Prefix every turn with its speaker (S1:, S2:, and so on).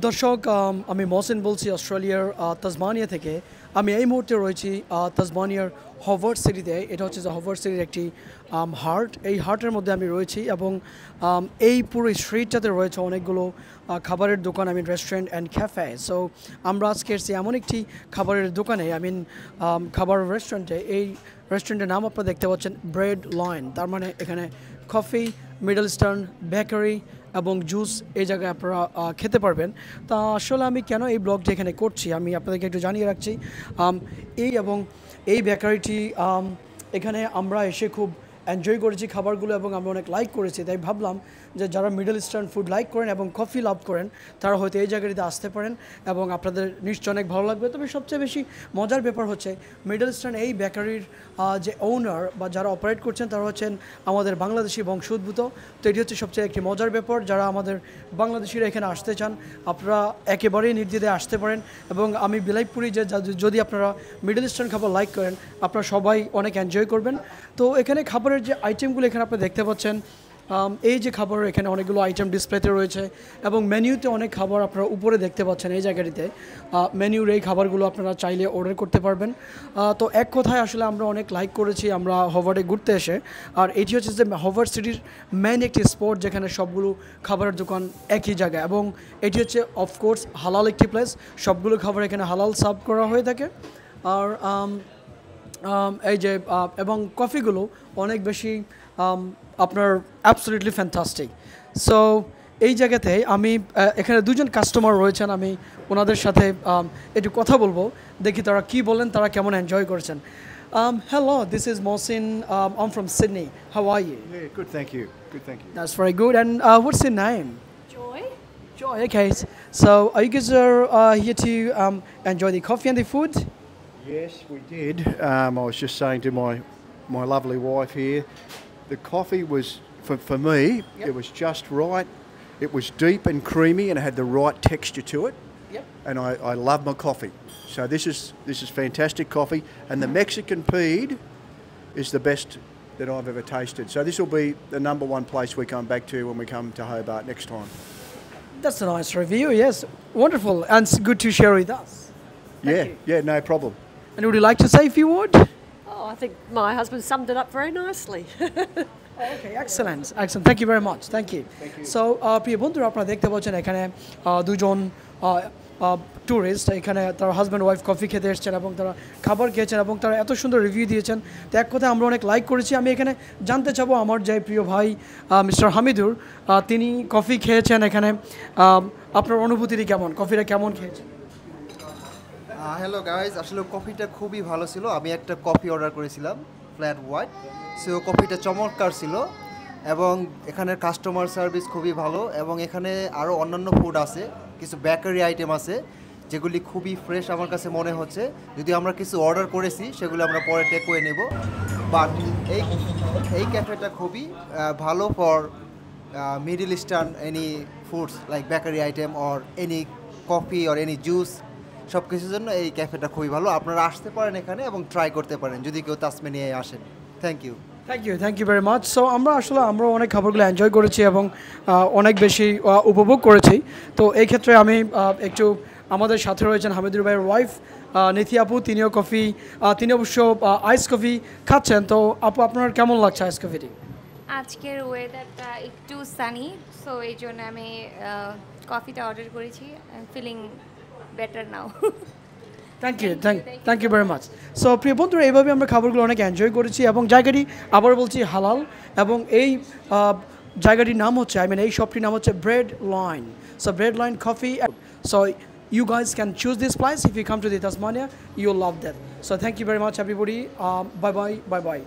S1: দর্শক আমি মহসিন বলছি অস্ট্রেলিয়ার তাসমানিয়া থেকে। আমি এই মুহূর্তে রয়েছি তাসমানিয়ার হভার্ড সিটিতে। এটা হচ্ছে যে হভার্ড সিটির একটি হার্ট। এই হার্টের মধ্যে আমি রয়েছি এবং এই পুরো স্ট্রিটটাতে রয়েছে অনেকগুলো খাবারের দোকান, রেস্টুরেন্ট অ্যান্ড ক্যাফে। সো আমরা আজকে এসেছি এমন একটি খাবারের দোকানে, খাবার রেস্টুরেন্টে। এই রেস্টুরেন্টের নাম আপনারা দেখতে পাচ্ছেন ব্রেড লয়েন। তার মানে এখানে কফি, মিডল ইস্টার্ন, বেকারি এবং জুস এই জায়গায় আপনারা খেতে পারবেন। তা আসলে আমি কেন এই ব্লগটা এখানে করছি আমি আপনাদেরকে একটু জানিয়ে রাখছি। এই বেকারিটি এখানে আমরা এসে খুব এনজয় করেছি খাবারগুলো এবং আমরা অনেক লাইক করেছি। তাই ভাবলাম যে যারা মিডল ইস্টার্ন ফুড লাইক করেন এবং কফি লাভ করেন তারা হয়তো এই জায়গাটিতে আসতে পারেন এবং আপনাদের নিশ্চয় অনেক ভালো লাগবে। তবে সবচেয়ে বেশি মজার ব্যাপার হচ্ছে মিডল ইস্টার্ন এই বেকারির যে ওনার বা যারা অপারেট করছেন তারা হচ্ছেন আমাদের বাংলাদেশি বংশোদ্ভূত। তো এটি হচ্ছে সবচেয়ে একটি মজার ব্যাপার। যারা আমাদের বাংলাদেশিরা এখানে আসতে চান আপনারা একেবারেই নির্দ্বিধায় আসতে পারেন। এবং আমি বিলিভ করি যে যদি আপনারা মিডল ইস্টার্ন খাবার লাইক করেন আপনারা সবাই অনেক এনজয় করবেন। তো এখানে খাবারের যে আইটেমগুলো এখানে আপনারা দেখতে পাচ্ছেন, এই যে খাবারের এখানে অনেকগুলো আইটেম ডিসপ্লেতে রয়েছে এবং মেনুতে অনেক খাবার আপনারা উপরে দেখতে পাচ্ছেন। এই জায়গাটিতে মেনুর এই খাবারগুলো আপনারা চাইলে অর্ডার করতে পারবেন। তো এক কথায় আসলে আমরা অনেক লাইক করেছি আমরা হভার্ডে ঘুরতে এসে। আর এটি হচ্ছে যে হভার্ড সিটির মেন একটি স্পট যেখানে সবগুলো খাবারের দোকান একই জায়গায়, এবং এটি হচ্ছে অফকোর্স হালাল একটি প্লেস। সবগুলো খাবার এখানে হালাল সার্ভ করা হয়ে থাকে। আর এই যে এবং কফিগুলো অনেক বেশি আপনার অ্যাবসলিউটলি ফ্যান্টাস্টিক। সো এই জায়গাতে আমি এখানে দুজন কাস্টমার রয়েছেন, আমি ওনাদের সাথে একটু কথা বলবো, দেখি তারা কি বলেন, তারা কেমন এনজয় করছেন। Hello, this is Mohsin. I'm from Sydney. How are you?
S2: Yeah, good, thank you. Good, thank you.
S1: That's very good. And what's your name?
S3: Joy?
S1: Joy. Okay. So are you guys here to enjoy the coffee and the food?
S2: Yes, we did. I was just saying to my lovely wife here, the coffee was, for me,
S1: Yep.
S2: it was just right. It was deep and creamy and it had the right texture to it.
S1: Yep.
S2: And I love my coffee. So this is fantastic coffee. And the Mexican Pede is the best that I've ever tasted. So this will be the number one place we come back to when we come to Hobart next time.
S1: That's a nice review. Yes, wonderful, and it's good to share with us.
S2: Yeah,
S1: you.
S2: yeah, no problem.
S1: And would you like to say a few words?
S3: Oh, I think my husband summed it up very nicely.
S1: Okay, excellent, excellent. Thank you very much. Thank you. So, প্রিয় বন্ধুরা আপনারা দেখতে পাচ্ছেন এখানে দুজন tourist এখানে তার husband wife coffee খেতে এসেছেন এবং তারা খাবার খেয়েছেন এবং তারা এত সুন্দর রিভিউ দিয়েছেন। তো এক কথায় আমরা অনেক লাইক করেছি। আমি এখানে জানতে চাবো আমার যে প্রিয় ভাই মিস্টার হামিদুর, তিনি কফি খেয়েছেন এখানে, আপনার অনুভূতিটি কেমন, কফিটা কেমন খেয়েছেন?
S4: হ্যালো গাইজ, আসলে কফিটা খুবই ভালো ছিল। আমি একটা কফি অর্ডার করেছিলাম ফ্ল্যাট হোয়াইট। সো কফিটা চমৎকার ছিল এবং এখানের কাস্টমার সার্ভিস খুবই ভালো। এবং এখানে আরও অন্যান্য ফুড আছে, কিছু বেকারি আইটেম আছে যেগুলি খুবই ফ্রেশ আমার কাছে মনে হচ্ছে। যদি আমরা কিছু অর্ডার করেছি সেগুলো আমরা পরে টেক করে নেব। বাট এই ক্যাফেটা খুবই ভালো for middle eastern any foods like bakery item or any coffee or any juice, সব কিছুর জন্য এই ক্যাফেটা খুবই ভালো। আপনারা আসতে পারেন এখানে এবং ট্রাই করতে পারেন যদি কেউ তাসমানিয়ায় আসেন। Thank you
S1: very much. So আমরা অনেক খাবারগুলো এনজয় করেছি এবং অনেক বেশি উপভোগ করেছি। তো এই ক্ষেত্রে আমি একটু আমাদের সাথে রয়েছেন হামিদুর ভাইয়ের ওয়াইফ নিথি আপু, তিনি অবশ্য আইস কফি খাচ্ছেন। তো আপু, আপনার কেমন লাগছে আইস কফিটি?
S5: আজকের ওয়েদারটা একটু সানি, সো এই জন্য আমি কফিটা অর্ডার করেছি। I am feeling better now.
S1: Thank you very much. So প্রিয় বন্ধুরা, এইভাবে আমরা খাবারগুলো অনেক এনজয় করেছি এবং জায়গাটি আবার বলছি হালাল। এবং এই জায়গাটির নাম হচ্ছে এই শপটির নাম হচ্ছে ব্রেড লয়েন। সো ব্রেড লয়েন coffee. So you guys can choose this place if you come to the Tasmania. You'll love that. So thank you very much everybody. Bye bye.